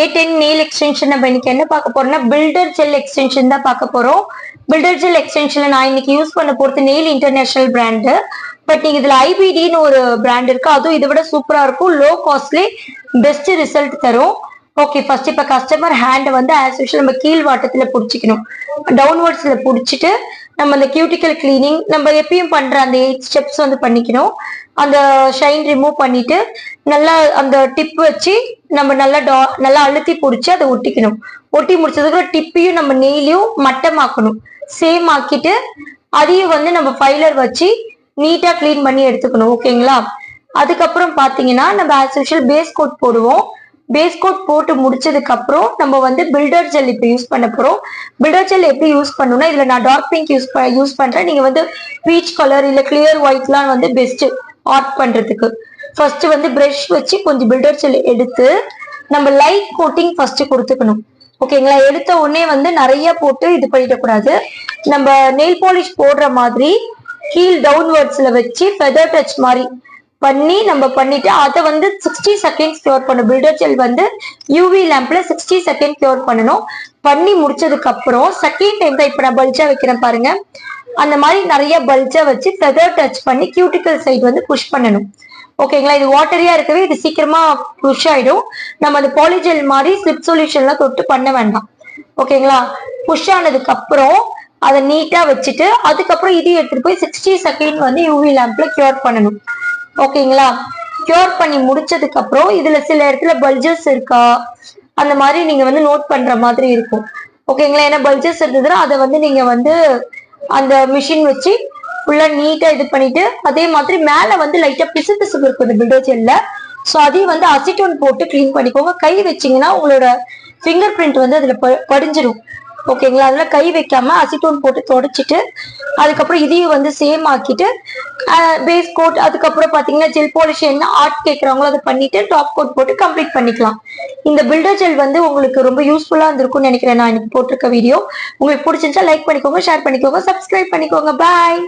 A10 nail extension நம்ம இன்னைக்கு என்ன பார்க்க போறோம்னா பில்டர் ஜெல் எக்ஸ்டென்ஷன் தான் பார்க்க போறோம். பில்டர் ஜெல் எக்ஸ்டென்ஷன்ல நான் இன்னைக்கு யூஸ் பண்ண போறது நெயில் இன்டர்நேஷனல் பிராண்டு. பட் நீங்க இதுல IBDன்னு ஒரு பிராண்ட் இருக்கு, அதுவும் இதை விட சூப்பரா இருக்கும். லோ காஸ்ட்லி பெஸ்ட் ரிசல்ட் தரும். ஓகே, ஃபர்ஸ்ட் இப்ப கஸ்டமர் ஹேண்ட் வந்து ஆஸ் யூஷுவல் நம்ம கீழ் வாட்டத்துல புடிச்சிக்கணும். டவுன்வர்ட்ஸ்ல புடிச்சிட்டு நம்ம அந்த கியூட்டிக்கல் கிளீனிங் நம்ம எப்பயும் பண்ற அந்த 8 ஸ்டெப்ஸ் வந்து பண்ணிக்கணும். அந்த ஷைன் ரிமூவ் பண்ணிட்டு நல்லா அந்த டிப் வச்சு நம்ம நல்லா அழுத்தி பிடிச்சி அதை ஒட்டிக்கணும். ஒட்டி முடிச்சதுக்கு டிப்பையும் நம்ம நெய்லையும் மட்டமாக்கணும். சேம் ஆக்கிட்டு அதையும் வந்து நம்ம ஃபைலர் வச்சு நீட்டா கிளீன் பண்ணி எடுத்துக்கணும். ஓகேங்களா? அதுக்கப்புறம் பாத்தீங்கன்னா நம்ம ஆஸ் யூஷுவல் பேஸ் கோட் போடுவோம். பேஸ் கோட் போட்டு முடிச்சதுக்கு அப்புறம் நம்ம வந்து பில்டர் ஜெல் இப்ப யூஸ் பண்ண போறோம். பில்டர் ஜெல் எப்படி யூஸ் பண்ணணும்னா, இதுல நான் டார்க் பிங்க் யூஸ் பண்றேன். நீங்க வந்து பீச் கலர் இல்ல கிளியர் ஒயிட்லாம் வந்து பெஸ்ட் ஆர்ட் பண்றதுக்கு. ஃபர்ஸ்ட் வந்து பிரஷ் வச்சு கொஞ்சம் பில்டர் ஜெல் எடுத்து நம்ம லைட் கோட்டிங் ஃபர்ஸ்ட் கொடுத்துக்கணும். ஓகேங்களா? எடுத்த உடனே வந்து நிறைய போட்டு இது பண்ணிடக்கூடாது. நம்ம நெயில் பாலிஷ் போடுற மாதிரி கீழ் டவுன்வர்ட்ஸ்ல வச்சு ஃபெதர் டச் மாதிரி பண்ணி நம்ம பண்ணிட்டு அதை வந்து 60 செகண்ட்ஸ் கியூர் பண்ணும். பில்டர் ஜெல் வந்து யூவி லேம்ப்ல 60 செகண்ட் கியூர் பண்ணணும். பண்ணி முடிச்சதுக்கு அப்புறம் செகண்ட் டைம் தான் இப்ப நான் பல்ஜா வைக்கிறேன் பாருங்க. அந்த மாதிரி நிறைய பல்ஜா வச்சு ஃபெதர் டச் பண்ணி கியூட்டிக்கல் சைடு வந்து புஷ் பண்ணணும். ஓகேங்களா? இது வாட்டரியா இருக்கவே இது சீக்கிரமா புஷ் ஆயிடும். நம்ம அந்த பாலிஜெல் மாதிரி ஸ்லிப் சொல்யூஷன்லாம் தொட்டு பண்ண வேண்டாம். ஓகேங்களா? புஷ் ஆனதுக்கு அப்புறம் அதை நீட்டா வச்சுட்டு அதுக்கப்புறம் இது எடுத்துட்டு போய் 60 செகண்ட் வந்து யூவி லேம்ப்ல கியூர் பண்ணணும். ஓகேங்களா? கியூர் பண்ணி முடிச்சதுக்கு அப்புறம் இதுல சில இடத்துல பல்ஜஸ் இருக்கா அந்த மாதிரி நீங்க வந்து நோட் பண்ற மாதிரி இருக்கும். ஓகேங்களா? ஏன்னா பல்ஜஸ் இருந்ததுன்னா அதை வந்து நீங்க வந்து அந்த மிஷின் வச்சு ஃபுல்லா நீட்டா இது பண்ணிட்டு அதே மாதிரி மேல வந்து லைட்டா பிசு பிசுப்பு இருக்கும் இந்த பில்டர் ஜெல்ல. ஸோ அதையும் வந்து அசிட்டோன் போட்டு கிளீன் பண்ணிக்கோங்க. கை வச்சீங்கன்னா உங்களோட ஃபிங்கர் பிரிண்ட் வந்து அதுல படிஞ்சிடும். ஓகேங்களா? அதுல கை வைக்காம அசிட்டோன் போட்டு தொடச்சிட்டு அதுக்கப்புறம் இதையும் வந்து சேம் ஆக்கிட்டு பேஸ் கோட் அதுக்கப்புறம் பாத்தீங்கன்னா ஜெல் பாலிஷ் என்ன ஆர்ட் கேட்கறாங்களோ அதை பண்ணிட்டு டாப் கோட் போட்டு கம்ப்ளீட் பண்ணிக்கலாம். இந்த பில்டர் ஜெல் வந்து உங்களுக்கு ரொம்ப யூஸ்ஃபுல்லா இருந்திருக்கும்னு நினைக்கிறேன். நான் எனக்கு போட்டிருக்க வீடியோ உங்களுக்கு பிடிச்சிருந்தா லைக் பண்ணிக்கோங்க, ஷேர் பண்ணிக்கோங்க, சப்ஸ்கிரைப் பண்ணிக்கோங்க. பாய்.